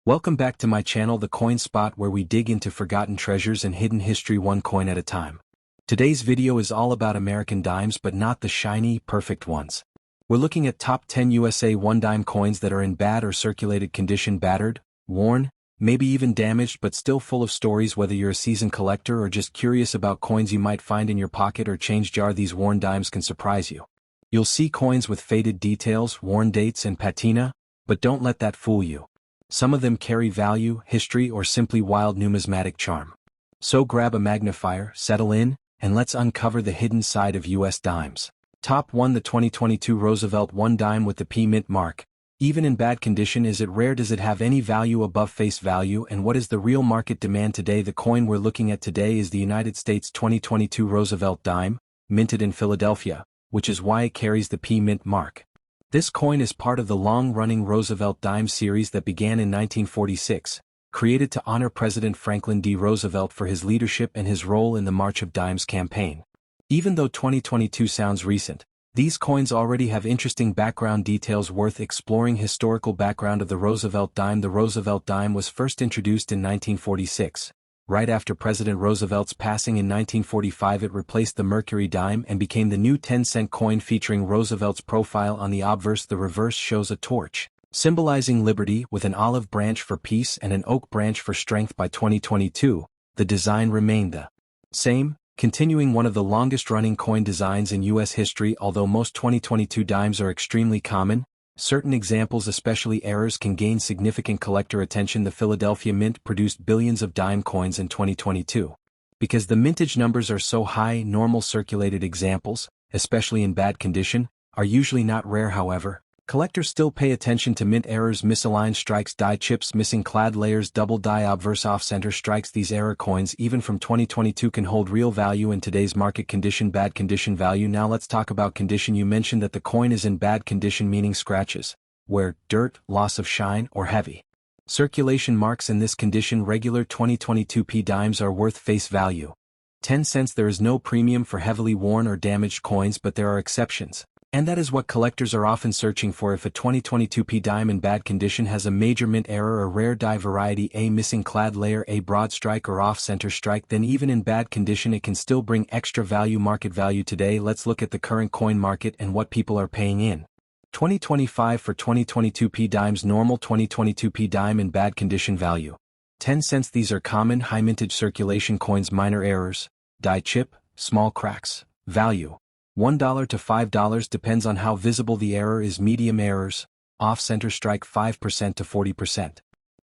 Welcome back to my channel, the Coin Spot, where we dig into forgotten treasures and hidden history one coin at a time. Today's video is all about American dimes, but not the shiny, perfect ones. We're looking at top 10 USA 1-dime coins that are in bad or circulated condition, battered, worn, maybe even damaged, but still full of stories. Whether you're a seasoned collector or just curious about coins you might find in your pocket or change jar, these worn dimes can surprise you. You'll see coins with faded details, worn dates, and patina, but don't let that fool you. Some of them carry value, history, or simply wild numismatic charm. So grab a magnifier, settle in, and let's uncover the hidden side of US dimes. Top 1. The 2022 Roosevelt 1 dime with the P mint mark. Even in bad condition, is it rare? Does it have any value above face value? And what is the real market demand today? The coin we're looking at today is the United States 2022 Roosevelt dime, minted in Philadelphia, which is why it carries the P mint mark. This coin is part of the long-running Roosevelt dime series that began in 1946, created to honor President Franklin D. Roosevelt for his leadership and his role in the March of Dimes campaign. Even though 2022 sounds recent, these coins already have interesting background details worth exploring. Historical background of the Roosevelt dime. The Roosevelt dime was first introduced in 1946. Right after President Roosevelt's passing in 1945, it replaced the mercury dime and became the new 10-cent coin featuring Roosevelt's profile on the obverse. The reverse shows a torch, symbolizing liberty, with an olive branch for peace and an oak branch for strength. By 2022, the design remained the same, continuing one of the longest-running coin designs in U.S. history. Although most 2022 dimes are extremely common, certain examples, especially errors, can gain significant collector attention. The Philadelphia Mint produced billions of dime coins in 2022. Because the mintage numbers are so high, normal circulated examples, especially in bad condition, are usually not rare. However, collectors still pay attention to mint errors, misaligned strikes, die chips, missing clad layers, double die, obverse off-center strikes. These error coins, even from 2022, can hold real value in today's market condition. Bad condition value. Now let's talk about condition. You mentioned that the coin is in bad condition, meaning scratches, wear, dirt, loss of shine, or heavy circulation marks. In this condition, regular 2022 P dimes are worth face value 10 cents. There is no premium for heavily worn or damaged coins, but there are exceptions. And that is what collectors are often searching for. If a 2022 P dime in bad condition has a major mint error, a rare die variety, a missing clad layer, a broad strike, or off-center strike, then even in bad condition it can still bring extra value. Market value today. Let's look at the current coin market and what people are paying in 2025 for 2022 P dimes. Normal 2022 P dime in bad condition value 10 cents. These are common high mintage circulation coins. Minor errors, die chip, small cracks. Value $1 to $5, depends on how visible the error is. Medium errors, off-center strike 5% to 40%.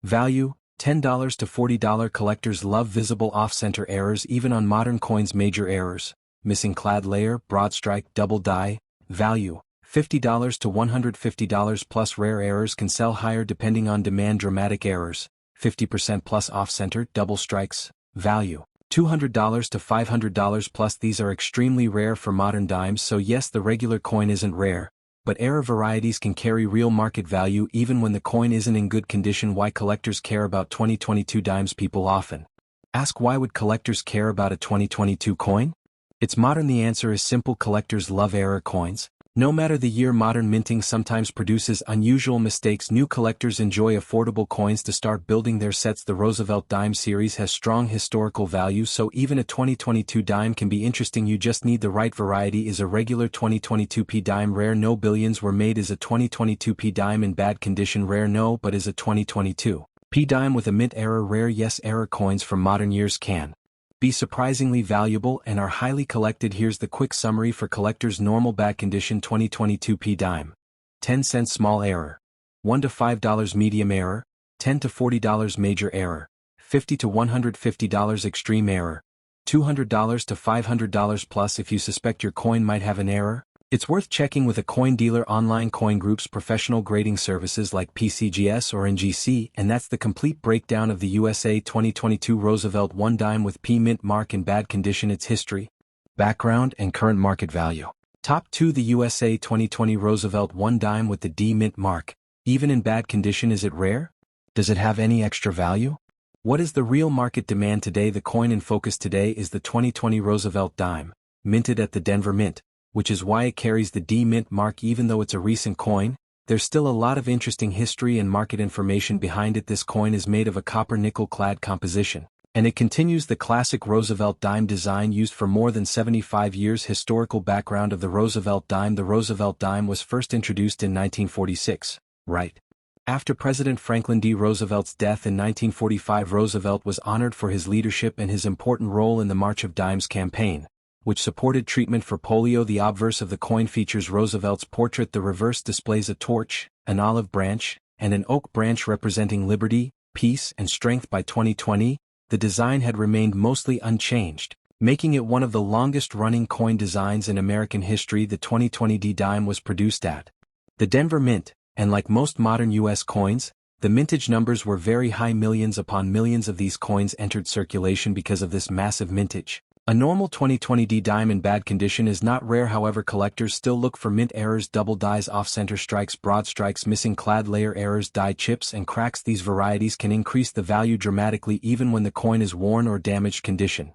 Value $10 to $40. Collectors love visible off-center errors even on modern coins. Major errors, missing clad layer, broad strike, double die. Value $50 to $150 plus. Rare errors can sell higher depending on demand. Dramatic errors, 50% plus. Off-center, double strikes. Value $200 to $500 plus. These are extremely rare for modern dimes. So yes, the regular coin isn't rare, but error varieties can carry real market value even when the coin isn't in good condition. Why collectors care about 2022 dimes? People often ask, why would collectors care about a 2022 coin? It's modern. The answer is simple. Collectors love error coins. No matter the year, modern minting sometimes produces unusual mistakes. New collectors enjoy affordable coins to start building their sets. The Roosevelt dime series has strong historical value, so even a 2022 dime can be interesting. You just need the right variety. Is a regular 2022 P dime rare? No. Billions were made. Is a 2022 P dime in bad condition rare? No. But is a 2022 P dime with a mint error rare? Yes. Error coins from modern years can be surprisingly valuable and are highly collected. Here's the quick summary for collectors. Normal bad condition 2022 P dime 10 cents. Small error $1 to $5. Medium error $10 to $40. Major error $50 to $150. Extreme error $200 to $500 plus. If you suspect your coin might have an error, it's worth checking with a coin dealer. Online coin groups, professional grading services like PCGS or NGC. And that's the complete breakdown of the USA 2022 Roosevelt 1 dime with P mint mark in bad condition. Its history, background, and current market value. Top 2. The USA 2020 Roosevelt 1 dime with the D mint mark. Even in bad condition, is it rare? Does it have any extra value? What is the real market demand today? The coin in focus today is the 2020 Roosevelt dime, minted at the Denver Mint, which is why it carries the D mint mark. Even though it's a recent coin, there's still a lot of interesting history and market information behind it. This coin is made of a copper-nickel clad composition, and it continues the classic Roosevelt dime design used for more than 75 years. Historical background of the Roosevelt dime. The Roosevelt dime was first introduced in 1946, right after President Franklin D. Roosevelt's death in 1945. Roosevelt was honored for his leadership and his important role in the March of Dimes campaign, which supported treatment for polio. The obverse of the coin features Roosevelt's portrait. The reverse displays a torch, an olive branch, and an oak branch representing liberty, peace, and strength. By 2020, the design had remained mostly unchanged, making it one of the longest-running coin designs in American history. The 2020 D dime was produced at the Denver Mint, and like most modern U.S. coins, the mintage numbers were very high. Millions upon millions of these coins entered circulation because of this massive mintage. A normal 2020 D dime in bad condition is not rare, however collectors still look for mint errors, double dies, off-center strikes, broad strikes, missing clad layer errors, die chips, and cracks. These varieties can increase the value dramatically even when the coin is worn or damaged condition.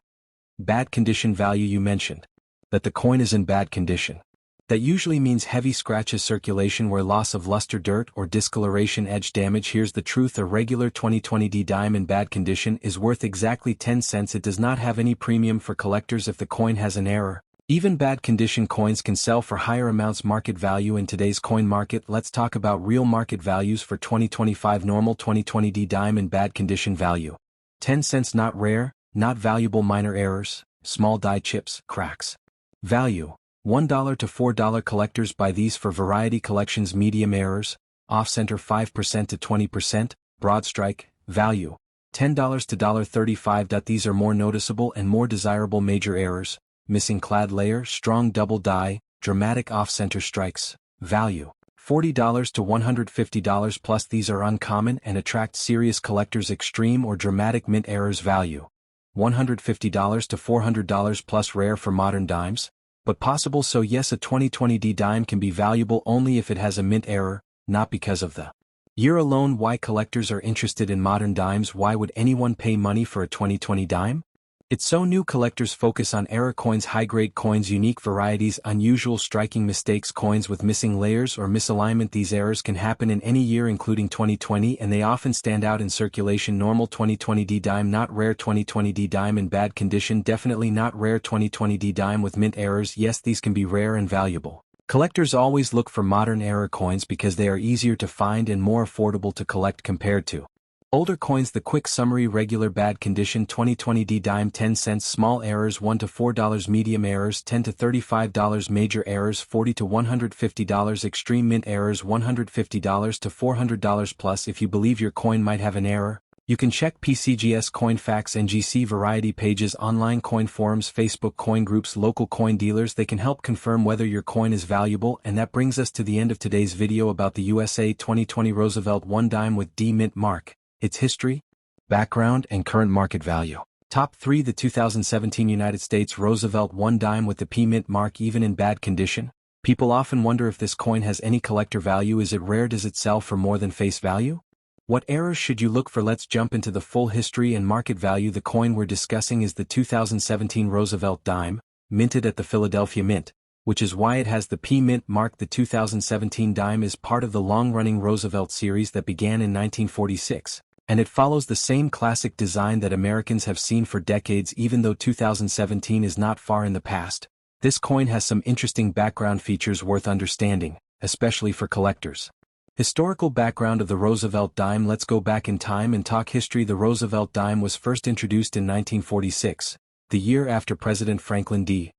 Bad condition value. You mentioned that the coin is in bad condition. That usually means heavy scratches, circulation wear, loss of luster, dirt, or discoloration, edge damage. Here's the truth: a regular 2020 D dime in bad condition is worth exactly 10 cents. It does not have any premium for collectors if the coin has an error. Even bad condition coins can sell for higher amounts. Market value in today's coin market. Let's talk about real market values for 2025. Normal 2020 D dime in bad condition value: 10 cents. Not rare, not valuable, minor errors, small die chips, cracks. Value: $1 to $4. Collectors buy these for variety collections. Medium errors, off-center 5% to 20%, broad strike. Value: $10 to $35. These are more noticeable and more desirable. Major errors: missing clad layer, strong double die, dramatic off-center strikes. Value: $40 to $150 plus. These are uncommon and attract serious collectors. Extreme or dramatic mint errors. Value: $150 to $400 plus. Rare for modern dimes, but possible. So yes, a 2020 D dime can be valuable only if it has a mint error, not because of the year alone. Why collectors are interested in modern dimes? Why would anyone pay money for a 2020 dime? It's so new. Collectors focus on error coins, high-grade coins, unique varieties, unusual striking mistakes, coins with missing layers or misalignment. These errors can happen in any year including 2020, and they often stand out in circulation. Normal 2020 D dime, not rare. 2020 D dime in bad condition, definitely not rare. 2020 D dime with mint errors, yes, these can be rare and valuable. Collectors always look for modern error coins because they are easier to find and more affordable to collect compared to older coins. The quick summary: regular bad condition 2020 D dime 10 cents, small errors $1 to $4, medium errors $10 to $35, major errors $40 to $150, extreme mint errors $150 to $400 plus. If you believe your coin might have an error, you can check PCGS, Coinfax, NGC variety pages, online coin forums, Facebook coin groups, local coin dealers. They can help confirm whether your coin is valuable. And that brings us to the end of today's video about the USA 2020 Roosevelt 1 dime with D mint mark, its history, background, and current market value. Top 3. The 2017 United States Roosevelt 1 dime with the P mint mark. Even in bad condition, people often wonder if this coin has any collector value. Is it rare? Does it sell for more than face value? What errors should you look for? Let's jump into the full history and market value. The coin we're discussing is the 2017 Roosevelt dime, minted at the Philadelphia Mint, which is why it has the P mint mark. The 2017 dime is part of the long-running Roosevelt series that began in 1946. And it follows the same classic design that Americans have seen for decades. Even though 2017 is not far in the past, this coin has some interesting background features worth understanding, especially for collectors. Historical background of the Roosevelt dime. Let's go back in time and talk history. The Roosevelt dime was first introduced in 1946, the year after President Franklin D.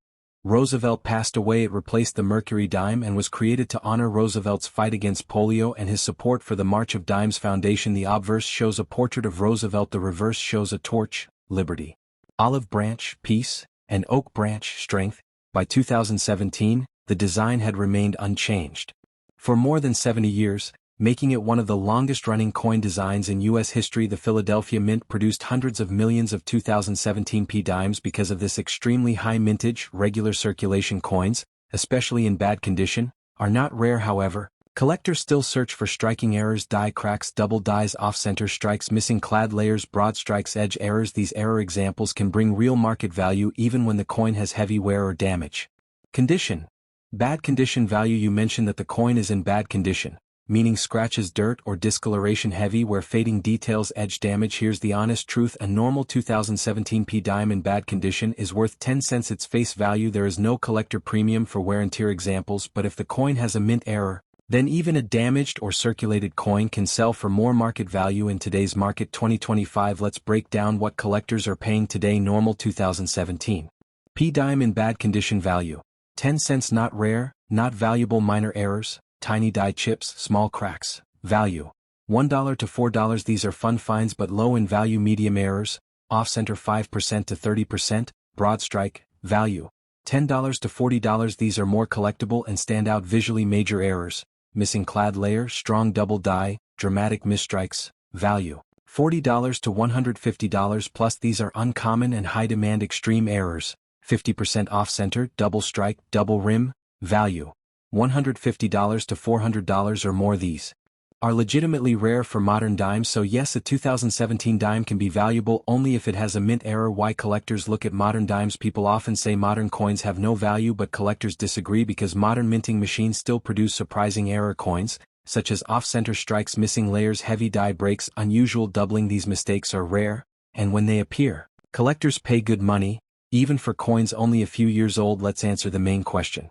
Roosevelt passed away. It replaced the mercury dime and was created to honor Roosevelt's fight against polio and his support for the March of Dimes Foundation. The obverse shows a portrait of Roosevelt. The reverse shows a torch, liberty, olive branch, peace, and oak branch, strength. By 2017, the design had remained unchanged for more than 70 years, making it one of the longest-running coin designs in U.S. history. The Philadelphia Mint produced hundreds of millions of 2017 P dimes because of this extremely high mintage. Regular circulation coins, especially in bad condition, are not rare. However, collectors still search for striking errors, die cracks, double dies, off-center strikes, missing clad layers, broad strikes, edge errors. These error examples can bring real market value even when the coin has heavy wear or damage. Condition. Bad condition value. You mentioned that the coin is in bad condition, meaning scratches, dirt or discoloration, heavy where fading details edge damage. Here's the honest truth: a normal 2017 P dime in bad condition is worth 10 cents its face value. There is no collector premium for wear and tear examples, but if the coin has a mint error, then even a damaged or circulated coin can sell for more market value in today's market. 2025. Let's break down what collectors are paying today. Normal 2017 P dime in bad condition value: 10 cents. Not rare, not valuable, minor errors, tiny die chips, small cracks. Value: $1 to $4. These are fun finds but low in value. Medium errors: off-center 5% to 30%, broad strike. Value: $10 to $40. These are more collectible and stand out visually. Major errors: missing clad layer, strong double die, dramatic misstrikes. Value: $40 to $150 plus. These are uncommon and high demand. Extreme errors: 50% off-center, double strike, double rim. Value: $150 to $400 or more. These are legitimately rare for modern dimes. So yes, a 2017 dime can be valuable only if it has a mint error. Why collectors look at modern dimes? People often say modern coins have no value, but collectors disagree because modern minting machines still produce surprising error coins, such as off-center strikes, missing layers, heavy die breaks, unusual doubling. These mistakes are rare, and when they appear, collectors pay good money, even for coins only a few years old. Let's answer the main question.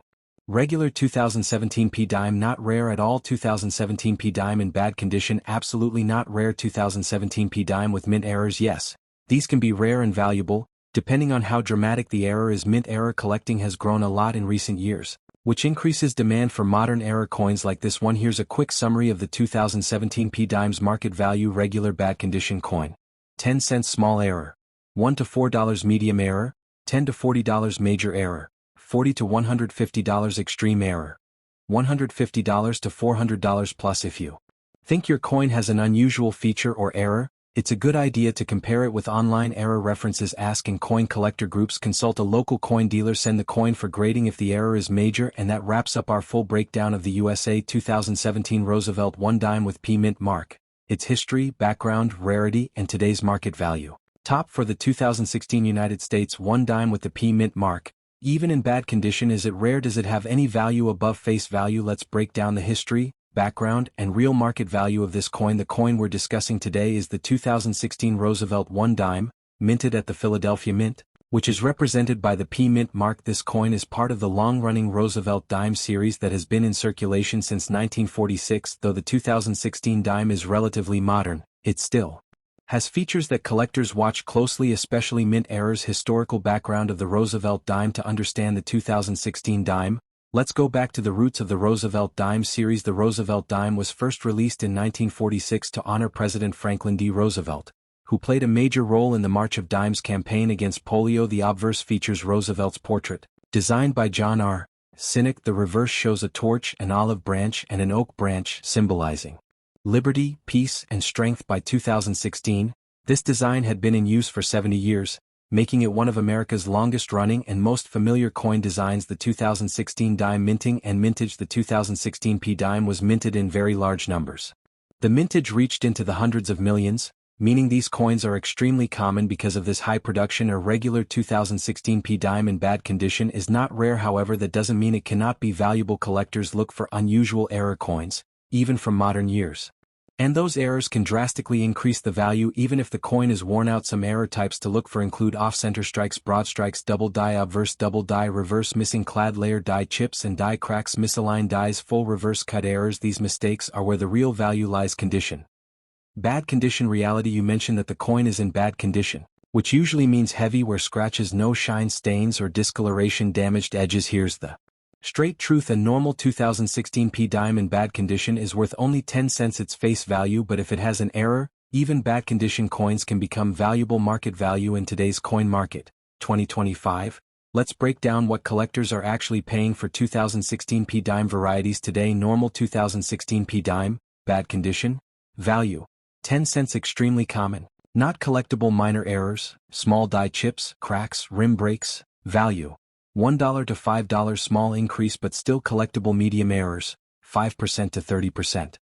Regular 2017 P dime: not rare at all. 2017 P dime in bad condition: absolutely not rare. 2017 P dime with mint errors: yes, these can be rare and valuable, depending on how dramatic the error is. Mint error collecting has grown a lot in recent years, which increases demand for modern error coins like this one. Here's a quick summary of the 2017 P dime's market value. Regular bad condition coin: 10 cents. Small error: $1 to $4. Medium error: $10 to $40. Major error: $40 to $150. Extreme error: $150 to $400 plus. If you think your coin has an unusual feature or error, it's a good idea to compare it with online error references. Ask in coin collector groups. Consult a local coin dealer. Send the coin for grading if the error is major. And that wraps up our full breakdown of the USA 2017 Roosevelt 1 dime with P mint mark, its history, background, rarity, and today's market value. Top for the 2016 United States 1 dime with the P mint mark. Even in bad condition, is it rare? Does it have any value above face value? Let's break down the history, background, and real market value of this coin. The coin we're discussing today is the 2016 Roosevelt 1 dime, minted at the Philadelphia Mint, which is represented by the P mint mark. This coin is part of the long-running Roosevelt dime series that has been in circulation since 1946. Though the 2016 dime is relatively modern, it still has features that collectors watch closely, especially mint errors. Historical background of the Roosevelt dime. To understand the 2016 dime, let's go back to the roots of the Roosevelt dime series. The Roosevelt dime was first released in 1946 to honor President Franklin D. Roosevelt, who played a major role in the March of Dimes campaign against polio. The obverse features Roosevelt's portrait, designed by John R. Sinek. The reverse shows a torch, an olive branch, and an oak branch, symbolizing liberty, peace, and strength. By 2016, this design had been in use for 70 years, making it one of America's longest-running and most familiar coin designs. The 2016 dime minting and mintage. The 2016 P dime was minted in very large numbers. The mintage reached into the hundreds of millions, meaning these coins are extremely common because of this high production. A regular 2016 P dime in bad condition is not rare, however that doesn't mean it cannot be valuable. Collectors look for unusual error coins, even from modern years, and those errors can drastically increase the value even if the coin is worn out. Some error types to look for include off-center strikes, broad strikes, double die, obverse double die, reverse missing clad layer, die chips and die cracks, misaligned dies, full reverse cut errors. These mistakes are where the real value lies. Condition: bad condition. Reality: you mentioned that the coin is in bad condition, which usually means heavy where scratches, no shine, stains or discoloration, damaged edges. Here's the straight truth: a normal 2016 P dime in bad condition is worth only 10 cents its face value, but if it has an error, even bad condition coins can become valuable. Market value in today's coin market, 2025. Let's break down what collectors are actually paying for 2016 P dime varieties today. Normal 2016 P dime, bad condition. Value: 10 cents. Extremely common, not collectible, minor errors, small die chips, cracks, rim breaks. Value: $1 to $5. Small increase but still collectible. Medium errors: 5% to 30%.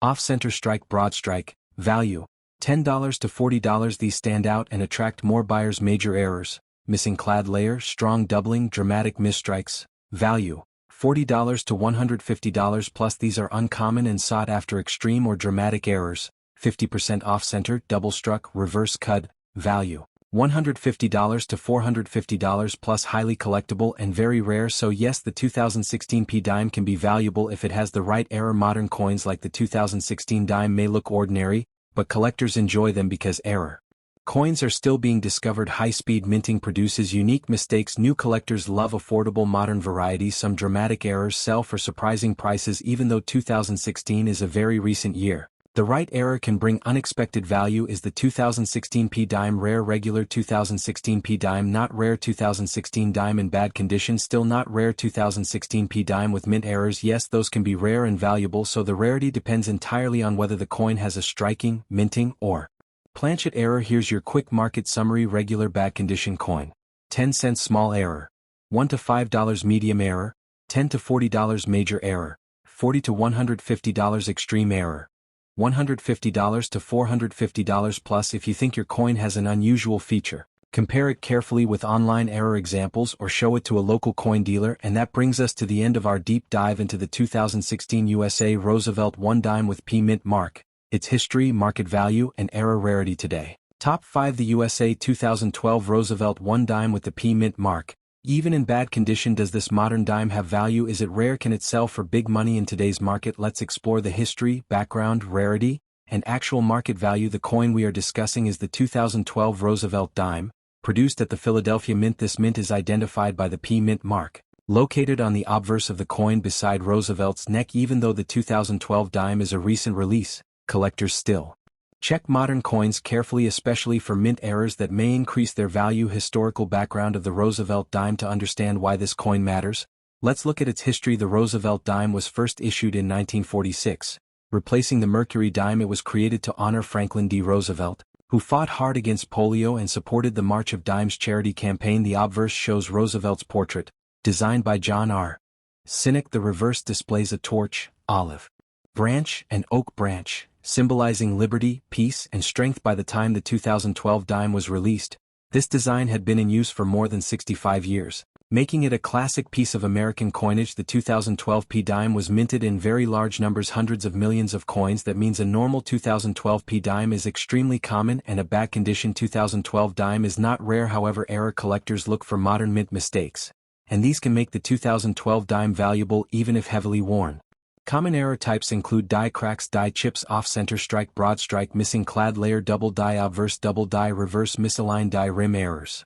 Off-center strike, broad strike. Value: $10 to $40. These stand out and attract more buyers. Major errors: missing clad layer, strong doubling, dramatic misstrikes. Value: $40 to $150 plus. These are uncommon and sought after. Extreme or dramatic errors, 50% off-center, double struck, reverse cut. Value, $150 to $450 plus. Highly collectible and very rare. So yes, the 2016 P dime can be valuable if it has the right error. Modern coins like the 2016 dime may look ordinary, but collectors enjoy them because error coins are still being discovered. High-speed minting produces unique mistakes. New collectors love affordable modern varieties. Some dramatic errors sell for surprising prices. Even though 2016 is a very recent year, the right error can bring unexpected value. Is the 2016 P dime rare? Regular 2016 P dime not rare. 2016 dime in bad condition still not rare. 2016 P dime with mint errors, yes, those can be rare and valuable. So the rarity depends entirely on whether the coin has a striking, minting, or planchet error. Here's your quick market summary. Regular bad condition coin, 10 cents small error, $1 to $5 medium error, $10 to $40 major error, $40 to $150 extreme error, $150 to $450 plus. If you think your coin has an unusual feature, compare it carefully with online error examples or show it to a local coin dealer. And that brings us to the end of our deep dive into the 2016 USA Roosevelt 1 dime with P mint mark, its history, market value, and error rarity. Today, Top 5. The USA 2012 Roosevelt 1 dime with the P mint mark. Even in bad condition, does this modern dime have value? Is it rare? Can it sell for big money in today's market? Let's explore the history, background, rarity, and actual market value. The coin we are discussing is the 2012 Roosevelt dime, produced at the Philadelphia Mint. This mint is identified by the P mint mark, located on the obverse of the coin beside Roosevelt's neck. Even though the 2012 dime is a recent release, collectors still check modern coins carefully, especially for mint errors that may increase their value. Historical background of the Roosevelt dime. To understand why this coin matters, let's look at its history. The Roosevelt dime was first issued in 1946, replacing the mercury dime. It was created to honor Franklin D. Roosevelt, who fought hard against polio and supported the March of Dimes charity campaign. The obverse shows Roosevelt's portrait, designed by John R. Sinek. The reverse displays a torch, olive branch, and oak branch, symbolizing liberty, peace, and strength. By the time the 2012 dime was released, this design had been in use for more than 65 years, making it a classic piece of American coinage. The 2012 P dime was minted in very large numbers, hundreds of millions of coins. That means a normal 2012 P dime is extremely common and a bad condition 2012 dime is not rare. However, error collectors look for modern mint mistakes, and these can make the 2012 dime valuable even if heavily worn. Common error types include die cracks, die chips, off-center strike, broad strike, missing clad layer, double die, obverse double die, reverse misaligned die, rim errors,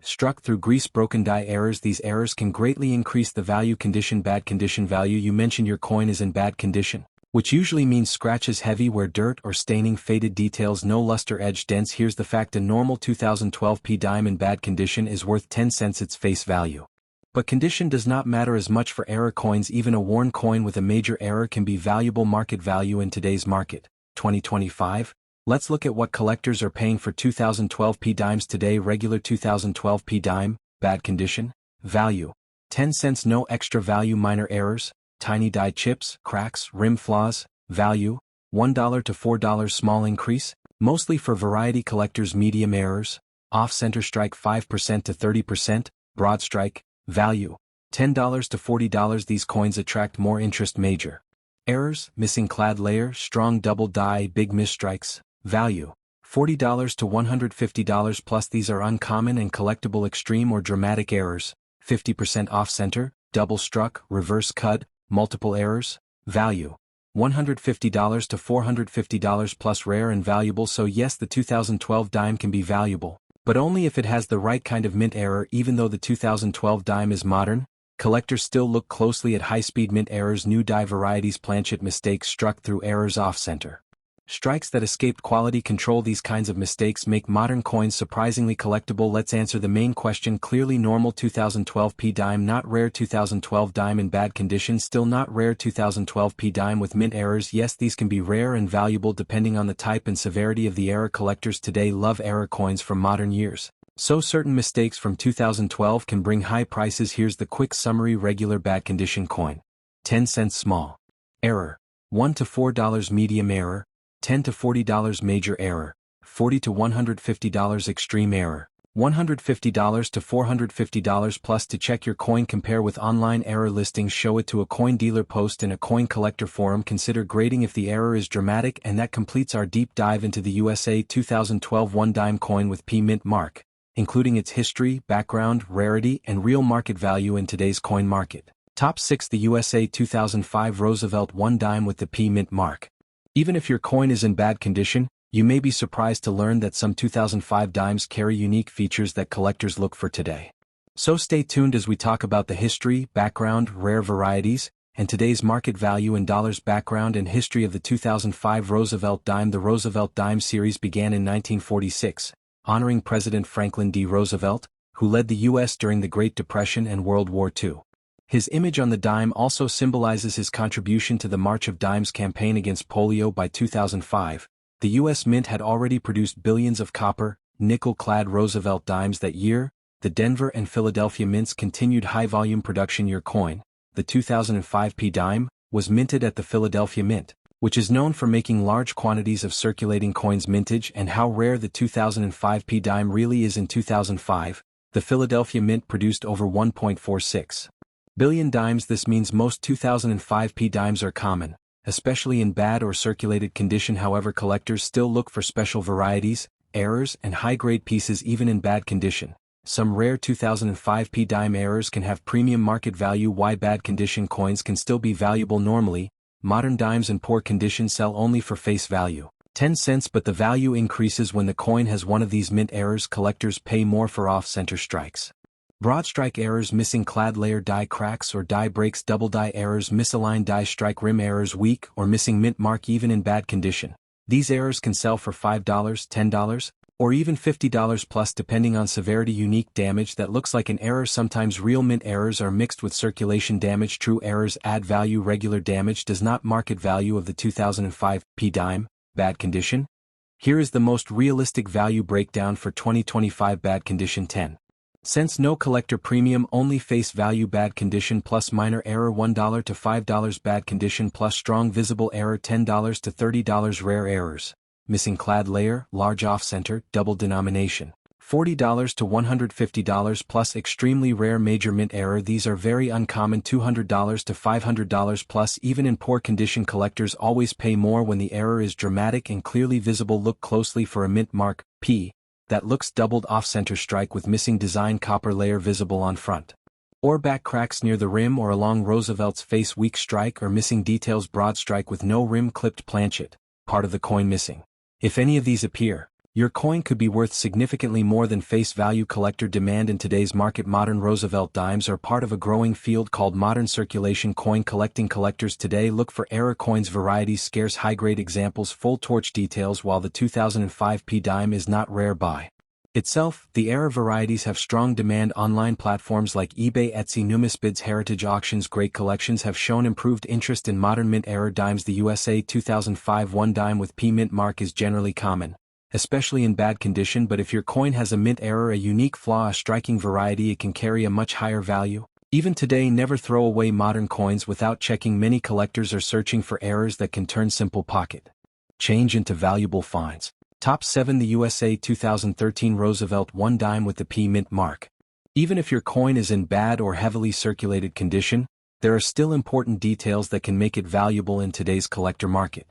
struck through grease, broken die errors. These errors can greatly increase the value. Condition, bad condition value. You mentioned your coin is in bad condition, which usually means scratches, heavy wear, dirt or staining, faded details, no luster, edge, dents. Here's the fact: a normal 2012 P dime in bad condition is worth 10 cents its face value. But condition does not matter as much for error coins. Even a worn coin with a major error can be valuable. Market value in today's market, 2025. Let's look at what collectors are paying for 2012 P dimes today. Regular 2012 P dime, bad condition, value, 10 cents. No extra value. Minor errors, tiny die chips, cracks, rim flaws, value, $1 to $4. Small increase, mostly for variety collectors. Medium errors, off-center strike 5% to 30%, broad strike, value, $10 to $40. These coins attract more interest. Major errors, missing clad layer, strong double die, big misstrikes, value, $40 to $150 plus. These are uncommon and collectible. Extreme or dramatic errors, 50% off-center, double struck, reverse cut, multiple errors, value, $150 to $450 plus. Rare and valuable. So yes, the 2012 dime can be valuable, but only if it has the right kind of mint error. Even though the 2012 dime is modern, collectors still look closely at high-speed mint errors, new die varieties, planchet mistakes struck through errors, off-center strikes that escaped quality control. These kinds of mistakes make modern coins surprisingly collectible. Let's answer the main question clearly. Normal 2012 P dime not rare. 2012 dime in bad condition still not rare. 2012 P dime with mint errors, yes, these can be rare and valuable depending on the type and severity of the error. Collectors today love error coins from modern years, so certain mistakes from 2012 can bring high prices. Here's the quick summary. Regular bad condition coin, 10 cents small error, $1 to $4 medium error, $10 to $40 major error, $40 to $150 extreme error, $150 to $450 plus. To check your coin, compare with online error listings. Show it to a coin dealer. Post in a coin collector forum. Consider grading if the error is dramatic. And that completes our deep dive into the USA 2012 one dime coin with P mint mark, including its history, background, rarity, and real market value in today's coin market. Top 6. The USA 2005 Roosevelt one dime with the P mint mark. Even if your coin is in bad condition, you may be surprised to learn that some 2005 dimes carry unique features that collectors look for today. So stay tuned as we talk about the history, background, rare varieties, and today's market value in dollars. Background and history of the 2005 Roosevelt dime. The Roosevelt dime series began in 1946, honoring President Franklin D. Roosevelt, who led the U.S. during the Great Depression and World War II. His image on the dime also symbolizes his contribution to the March of Dimes campaign against polio. By 2005, the U.S. Mint had already produced billions of copper, nickel-clad Roosevelt dimes that year. The Denver and Philadelphia mints continued high-volume production. Your coin, the 2005 P dime, was minted at the Philadelphia Mint, which is known for making large quantities of circulating coins. Mintage and how rare the 2005 P dime really is. In 2005, the Philadelphia Mint produced over 1.46 billion dimes. This means most 2005 P dimes are common, especially in bad or circulated condition. However, collectors still look for special varieties, errors, and high-grade pieces even in bad condition. Some rare 2005 P dime errors can have premium market value. Why bad condition coins can still be valuable? Normally, modern dimes in poor condition sell only for face value, 10 cents, but the value increases when the coin has one of these mint errors. Collectors pay more for off-center strikes, broad strike errors, missing clad layer, die cracks or die breaks, double die errors, misaligned die strike rim errors, weak or missing mint mark. Even in bad condition, these errors can sell for $5, $10, or even $50 plus depending on severity. Unique damage that looks like an error. Sometimes real mint errors are mixed with circulation damage. True errors add value. Regular damage does not. Market value of the 2005 P dime, bad condition. Here is the most realistic value breakdown for 2025. Bad condition 10 cents, no collector premium, only face value. Bad condition plus minor error $1 to $5. Bad condition plus strong visible error $10 to $30. Rare errors, missing clad layer, large off-center, double denomination, $40 to $150 plus. Extremely rare major mint error, these are very uncommon, $200 to $500 plus. Even in poor condition, collectors always pay more when the error is dramatic and clearly visible. Look closely for a mint mark, P, that looks doubled off-center strike with missing design, copper layer visible on front or back, cracks near the rim or along Roosevelt's face, weak strike or missing details, broad strike with no rim, clipped planchet, part of the coin missing. If any of these appear, your coin could be worth significantly more than face value. Collector demand in today's market. Modern Roosevelt dimes are part of a growing field called modern circulation coin collecting. Collectors today look for error coins, varieties, scarce high-grade examples, full torch details. While the 2005 P dime is not rare by itself, the error varieties have strong demand. Online platforms like eBay, Etsy, Numisbids, heritage auctions, great collections have shown improved interest in modern mint error dimes. The USA 2005 one dime with P mint mark is generally common, especially in bad condition, but if your coin has a mint error, a unique flaw, a striking variety, it can carry a much higher value. Even today, never throw away modern coins without checking. Many collectors are searching for errors that can turn simple pocket change into valuable finds. Top 7. The USA 2013 Roosevelt one dime with the P mint mark. Even if your coin is in bad or heavily circulated condition, there are still important details that can make it valuable in today's collector market.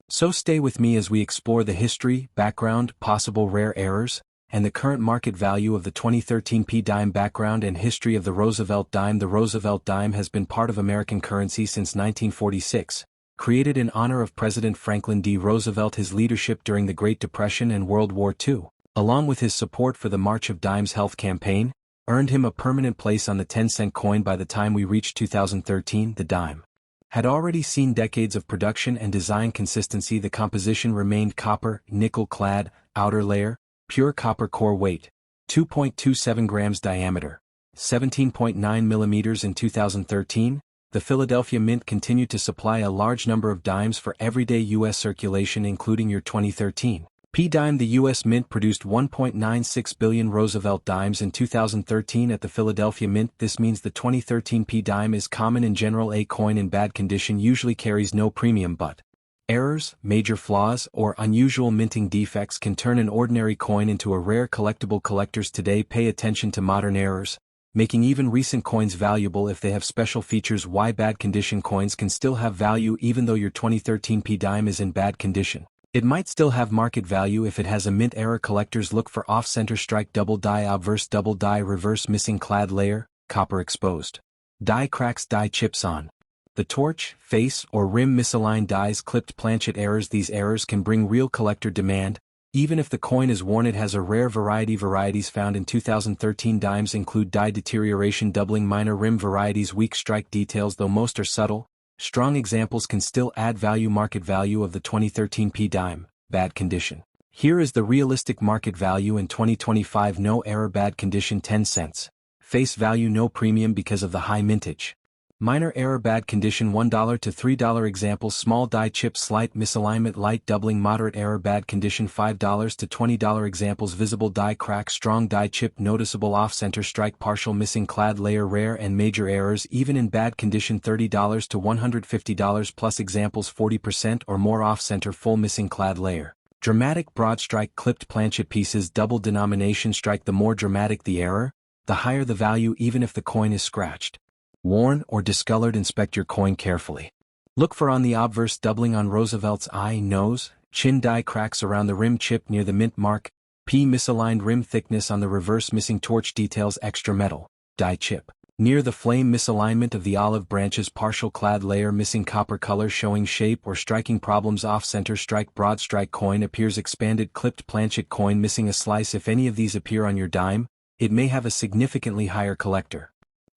So stay with me as we explore the history, background, possible rare errors, and the current market value of the 2013 P dime. Background and history of the Roosevelt dime. The Roosevelt dime has been part of American currency since 1946, created in honor of President Franklin D. Roosevelt. His leadership during the Great Depression and World War II, along with his support for the March of Dimes health campaign, earned him a permanent place on the 10-cent coin. By the time we reached 2013, the dime had already seen decades of production and design consistency. The composition remained copper, nickel-clad, outer layer, pure copper core, weight 2.27 grams, diameter 17.9 millimeters. In 2013, the Philadelphia Mint continued to supply a large number of dimes for everyday U.S. circulation, including your 2013 P dime. The U.S. Mint produced 1.96 billion Roosevelt dimes in 2013 at the Philadelphia Mint. This means the 2013 P dime is common in general. A coin in bad condition usually carries no premium, but Errors, major flaws, or unusual minting defects can turn an ordinary coin into a rare collectible. Collectors today pay attention to modern errors, making even recent coins valuable if they have special features. Why bad condition coins can still have value even though your 2013 P dime is in bad condition. It might still have market value if it has a mint error. Collectors look for off-center strike, double die obverse, double die reverse, missing clad layer, copper exposed. Die cracks, die chips on the torch, face, or rim, misaligned dies, clipped planchet errors. These errors can bring real collector demand. Even if the coin is worn, it has a rare variety. Varieties found in 2013 dimes include die deterioration, doubling, minor rim varieties, weak strike details. Though most are subtle, strong examples can still add value. Market value of the 2013 P dime, bad condition. Here is the realistic market value in 2025. No error, bad condition, 10 cents. Face value, no premium because of the high mintage. Minor error, bad condition, $1 to $3. Examples: small die chip, slight misalignment, light doubling. Moderate error, bad condition, $5 to $20. Examples: visible die crack, strong die chip, noticeable off-center strike, partial missing clad layer. Rare and major errors, even in bad condition, $30 to $150 plus. Examples: 40% or more off-center, full missing clad layer. Dramatic broad strike, clipped planchet pieces, double denomination strike. The more dramatic the error, the higher the value, even if the coin is scratched, worn, or discolored. Inspect your coin carefully. Look for on the obverse doubling on Roosevelt's eye, nose, chin, die cracks around the rim, chip near the mint mark, P misaligned rim thickness on the reverse, missing torch details, extra metal, die chip near the flame, misalignment of the olive branches, partial clad layer, missing copper color, showing shape or striking problems, off-center strike, broad strike. Coin appears expanded, clipped planchet, coin missing a slice. If any of these appear on your dime, it may have a significantly higher collector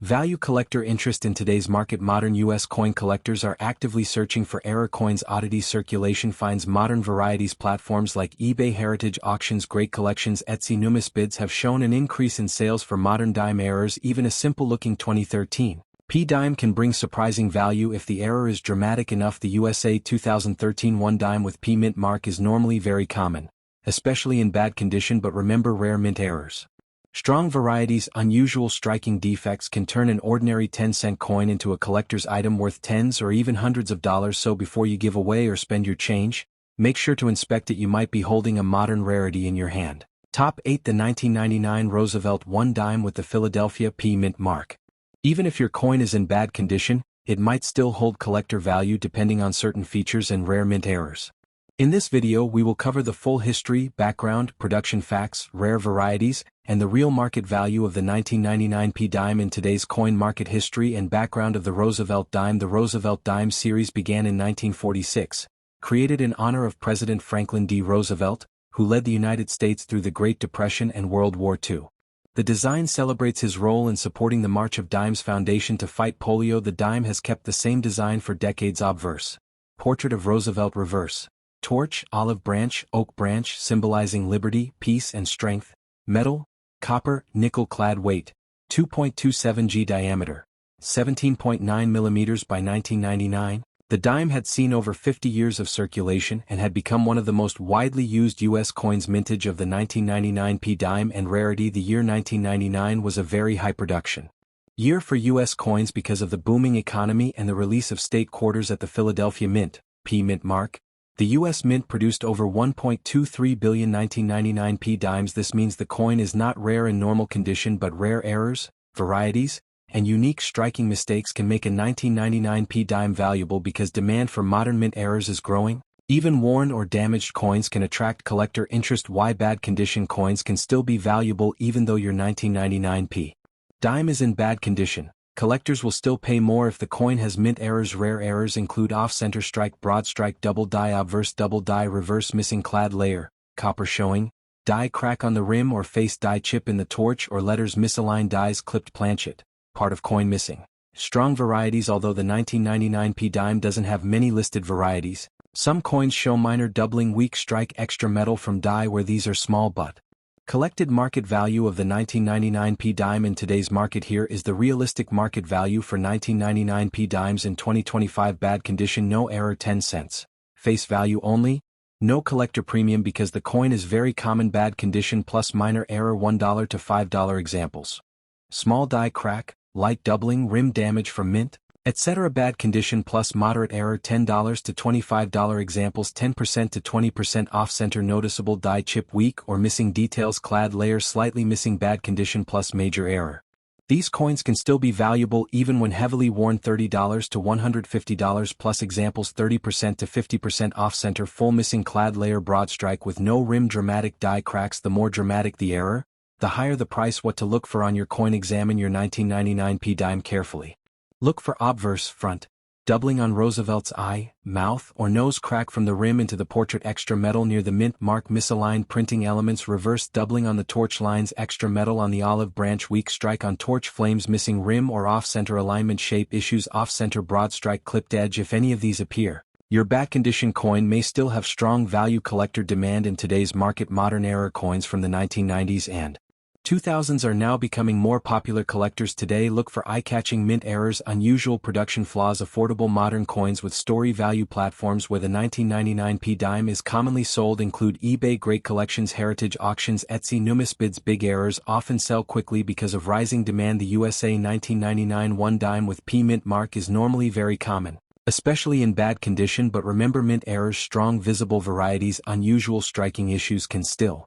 value. Collector interest in today's market. Modern U.S. coin collectors are actively searching for error coins. Oddity circulation finds modern varieties. Platforms like eBay, Heritage Auctions, Great Collections, Etsy, numerous bids have shown an increase in sales for modern dime errors. Even a simple-looking 2013 P dime can bring surprising value if the error is dramatic enough. The USA 2013 1 dime with P mint mark is normally very common, especially in bad condition, but remember, rare mint errors, strong varieties, unusual striking defects can turn an ordinary 10-cent coin into a collector's item worth tens or even hundreds of dollars. So before you give away or spend your change, make sure to inspect it. You might be holding a modern rarity in your hand. Top 8. The 1999 Roosevelt 1 dime with the Philadelphia P mint mark. Even if your coin is in bad condition, it might still hold collector value depending on certain features and rare mint errors. In this video we will cover the full history, background, production facts, rare varieties, and the real market value of the 1999 P dime. In today's coin market, history and background of the Roosevelt dime. The Roosevelt dime series began in 1946, created in honor of President Franklin D. Roosevelt, who led the United States through the Great Depression and World War II. The design celebrates his role in supporting the March of Dimes Foundation to fight polio. The dime has kept the same design for decades. Obverse portrait of Roosevelt, reverse torch, olive branch, oak branch, symbolizing liberty, peace, and strength. Metal, copper, nickel-clad. Weight, 2.27 g. Diameter, 17.9 mm. By 1999, the dime had seen over 50 years of circulation and had become one of the most widely used U.S. coins. Mintage of the 1999 P dime and rarity. The year 1999 was a very high production year for U.S. coins because of the booming economy and the release of state quarters at the Philadelphia Mint, P mint mark. The U.S. Mint produced over 1.23 billion 1999 P dimes. This means the coin is not rare in normal condition, but rare errors, varieties, and unique striking mistakes can make a 1999 P dime valuable because demand for modern mint errors is growing. Even worn or damaged coins can attract collector interest. Why bad condition coins can still be valuable even though your 1999 P dime is in bad condition. Collectors will still pay more if the coin has mint errors. Rare errors include off-center strike, broad strike, double die obverse, double die reverse, missing clad layer, copper showing, die crack on the rim or face, die chip in the torch or letters, misaligned dies, clipped planchet, part of coin missing. Strong varieties. Although the 1999 P dime doesn't have many listed varieties, some coins show minor doubling, weak strike, extra metal from die where these are small but collected. Market value of the 1999 P dime in today's market. Here is the realistic market value for 1999 P dimes in 2025. Bad condition, no error, 10 cents. Face value only, no collector premium because the coin is very common. Bad condition plus minor error, $1 to $5. Examples: small die crack, light doubling, rim damage from mint, etc. Bad condition plus moderate error $10 to $25 examples 10% to 20% off-center noticeable die chip weak or missing details clad layer slightly missing bad condition plus major error. These coins can still be valuable even when heavily worn $30 to $150 plus examples 30% to 50% off-center full missing clad layer broad strike with no rim dramatic die cracks the more dramatic the error, the higher the price what to look for on your coin examine your 1999p dime carefully. Look for obverse front, doubling on Roosevelt's eye, mouth or nose crack from the rim into the portrait extra metal near the mint mark misaligned printing elements reverse doubling on the torch lines extra metal on the olive branch weak strike on torch flames missing rim or off-center alignment shape issues off-center broad strike clipped edge if any of these appear. Your bad condition coin may still have strong value collector demand in today's market modern era coins from the 1990s and 2000s are now becoming more popular collectors today look for eye-catching mint errors unusual production flaws affordable modern coins with story value platforms where the 1999p dime is commonly sold include eBay great collections heritage auctions Etsy numisbids big errors often sell quickly because of rising demand the USA 1999 one dime with P mint mark is normally very common, especially in bad condition but remember mint errors strong visible varieties unusual striking issues can still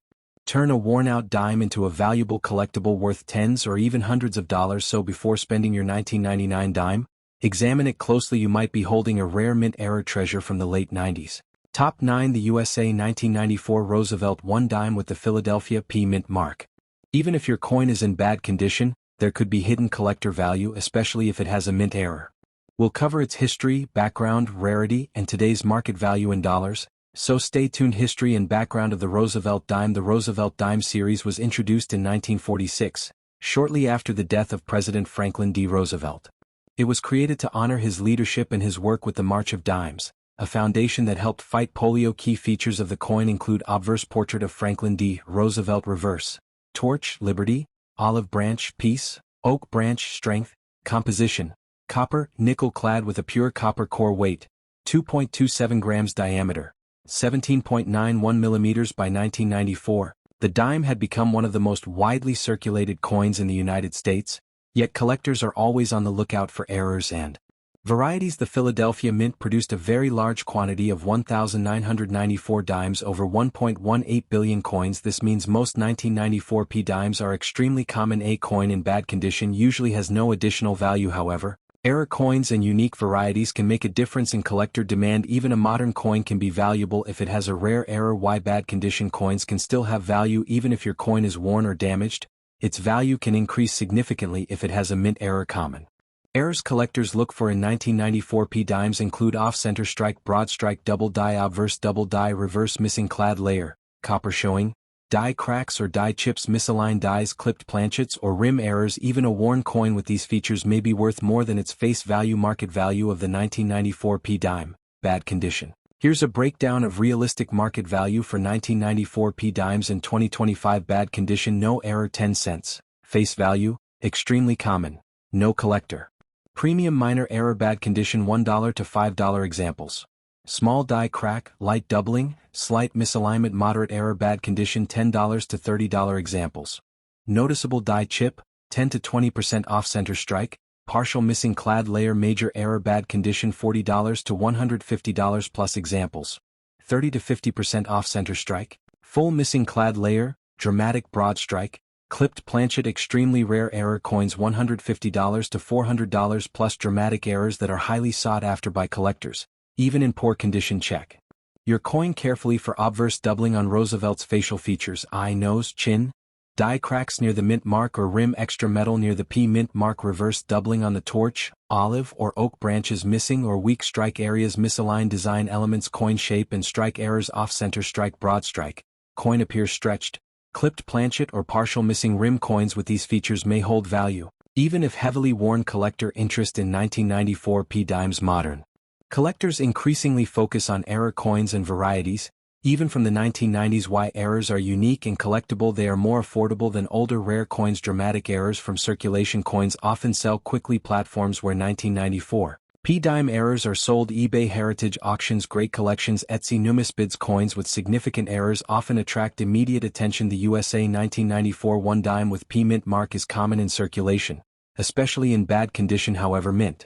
turn a worn-out dime into a valuable collectible worth tens or even hundreds of dollars so before spending your 1999 dime, examine it closely you might be holding a rare mint error treasure from the late 90s. Top 9 The USA 1994 Roosevelt 1 dime with the Philadelphia P mint mark. Even if your coin is in bad condition, there could be hidden collector value especially if it has a mint error. We'll cover its history, background, rarity, and today's market value in dollars. So stay tuned. History and background of the Roosevelt dime. The Roosevelt dime series was introduced in 1946, shortly after the death of President Franklin D. Roosevelt. It was created to honor his leadership and his work with the March of Dimes, a foundation that helped fight polio. Key features of the coin include obverse portrait of Franklin D. Roosevelt reverse, torch, liberty, olive branch, peace, oak branch, strength, composition, copper, nickel clad with a pure copper core weight, 2.27 grams diameter. 17.91 millimeters by 1994, the dime had become one of the most widely circulated coins in the United States, yet collectors are always on the lookout for errors and varieties. The Philadelphia Mint produced a very large quantity of 1,994 dimes over 1.18 billion coins. This means most 1994p dimes are extremely common. A coin in bad condition usually has no additional value however. Error coins and unique varieties can make a difference in collector demand. Even a modern coin can be valuable if it has a rare error. Why bad condition coins can still have value even if your coin is worn or damaged? Its value can increase significantly if it has a mint error. Common errors collectors look for in 1994p dimes include off-center strike, broad strike, double die, obverse double die, reverse missing clad layer, copper showing, die cracks or die chips, misaligned dies, clipped planchets or rim errors. Even a worn coin with these features may be worth more than its face value. Market value of the 1994p dime, bad condition. Here's a breakdown of realistic market value for 1994p dimes in 2025. Bad condition, no error, 10 cents. Face value, extremely common, no collector. Premium, minor error, bad condition, $1 to $5 examples. Small die crack, light doubling, slight misalignment, moderate error, bad condition, $10 to $30 examples. Noticeable die chip, 10 to 20% off-center strike, partial missing clad layer, major error, bad condition, $40 to $150 plus examples. 30 to 50% off-center strike, full missing clad layer, dramatic broad strike, clipped planchet, extremely rare error coins, $150 to $400 plus dramatic errors that are highly sought after by collectors. Even in poor condition, check your coin carefully for obverse doubling on Roosevelt's facial features, eye, nose, chin, die cracks near the mint mark or rim, extra metal near the P mint mark, reverse doubling on the torch, olive or oak branches, missing or weak strike areas, misaligned design elements, coin shape and strike errors, off-center strike, broad strike, coin appears stretched, clipped planchet or partial missing rim. Coins with these features may hold value, even if heavily worn. Collector interest in 1994p dimes. Modern collectors increasingly focus on error coins and varieties, even from the 1990s. Why errors are unique and collectible? They are more affordable than older rare coins. Dramatic errors from circulation coins often sell quickly. Platforms where 1994p dime errors are sold, eBay, heritage auctions, great collections, Etsy, numisbids. Coins with significant errors often attract immediate attention. The USA 1994 1 dime with P mint mark is common in circulation, especially in bad condition. However, mint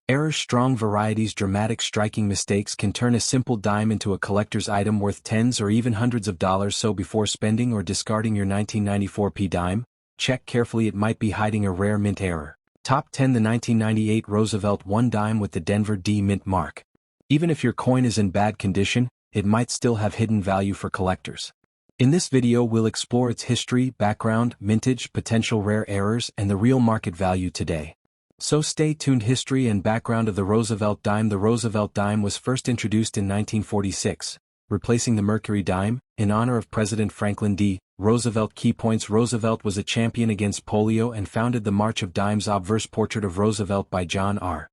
Errors, strong varieties, dramatic striking mistakes can turn a simple dime into a collector's item worth tens or even hundreds of dollars. So before spending or discarding your 1994 dime, check carefully, it might be hiding a rare mint error. Top 10. The 1998 Roosevelt 1 dime with the Denver D mint mark. Even if your coin is in bad condition, it might still have hidden value for collectors. In this video we'll explore its history, background, mintage, potential rare errors, and the real market value today. So stay tuned. History and background of the Roosevelt dime. The Roosevelt dime was first introduced in 1946, replacing the mercury dime, in honor of President Franklin D. Roosevelt. Key points: Roosevelt was a champion against polio and founded the March of Dimes. Obverse portrait of Roosevelt by John R.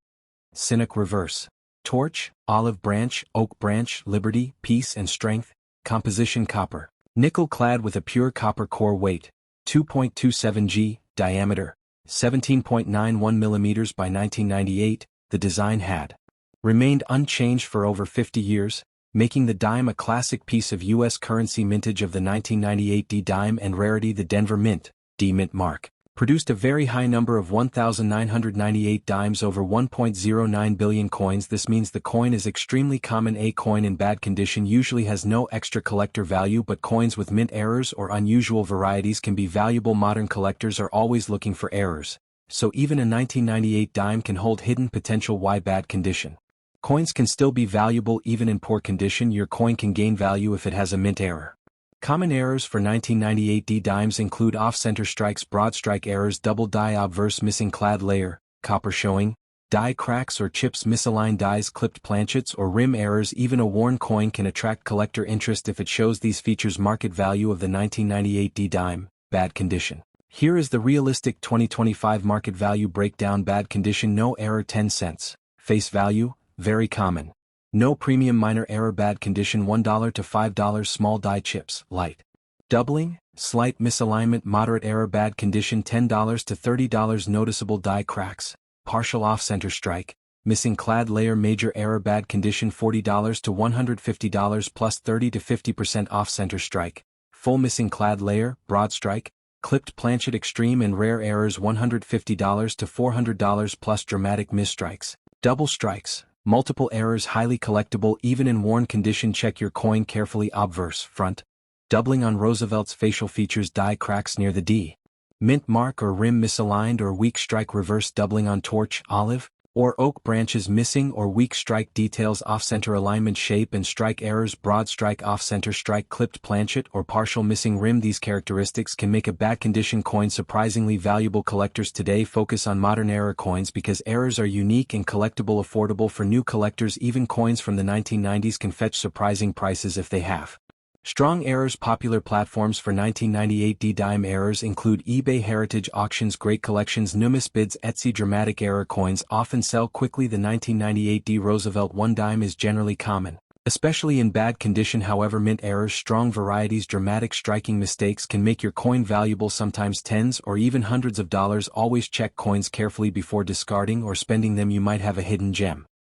Cynic. Reverse torch, olive branch, oak branch, liberty, peace and strength. Composition: copper, nickel clad with a pure copper core. Weight 2.27 g, diameter 17.91 mm. By 1998, the design had remained unchanged for over 50 years, making the dime a classic piece of U.S. currency. Mintage of the 1998 D dime and rarity. The Denver Mint D mint mark produced a very high number of 1,998 dimes, over 1.09 billion coins. This means the coin is extremely common. A coin in bad condition usually has no extra collector value, but coins with mint errors or unusual varieties can be valuable. Modern collectors are always looking for errors, so even a 1998 dime can hold hidden potential. Why bad condition? Coins can still be valuable even in poor condition. Your coin can gain value if it has a mint error. Common errors for 1998 D dimes include off-center strikes, broad strike errors, double die, obverse missing clad layer, copper showing, die cracks or chips, misaligned dies, clipped planchets or rim errors. Even a worn coin can attract collector interest if it shows these features. Market value of the 1998 D dime, bad condition. Here is the realistic 2025 market value breakdown. Bad condition, no error, 10 cents. Face value, very common. No premium, minor error. Bad condition, $1 to $5. Small die chips, light doubling, slight misalignment. Moderate error. Bad condition, $10 to $30. Noticeable die cracks, partial off-center strike, missing clad layer. Major error. Bad condition, $40 to $150 plus 30 to 50% off-center strike, full missing clad layer, broad strike, clipped planchet. Extreme and rare errors, $150 to $400 plus dramatic misstrikes, double strikes, multiple errors. Highly collectible even in worn condition. Check your coin carefully. Obverse front doubling on Roosevelt's facial features, die cracks near the D mint mark or rim, misaligned or weak strike. Reverse doubling on torch, olive or oak branches, missing or weak strike details. Off-center alignment, shape and strike errors, broad strike, off-center strike, clipped planchet or partial missing rim. These characteristics can make a bad condition coin surprisingly valuable. Collectors today focus on modern error coins because errors are unique and collectible, affordable for new collectors. Even coins from the 1990s can fetch surprising prices if they have strong errors. Popular platforms for 1998 D dime errors include eBay, Heritage Auctions, Great Collections, Numis Bids, Etsy. Dramatic error coins often sell quickly. The 1998 D Roosevelt 1 dime is generally common, especially in bad condition. However, mint errors, strong varieties, dramatic striking mistakes can make your coin valuable, sometimes tens or even hundreds of dollars. Always check coins carefully before discarding or spending them. You might have a hidden gem.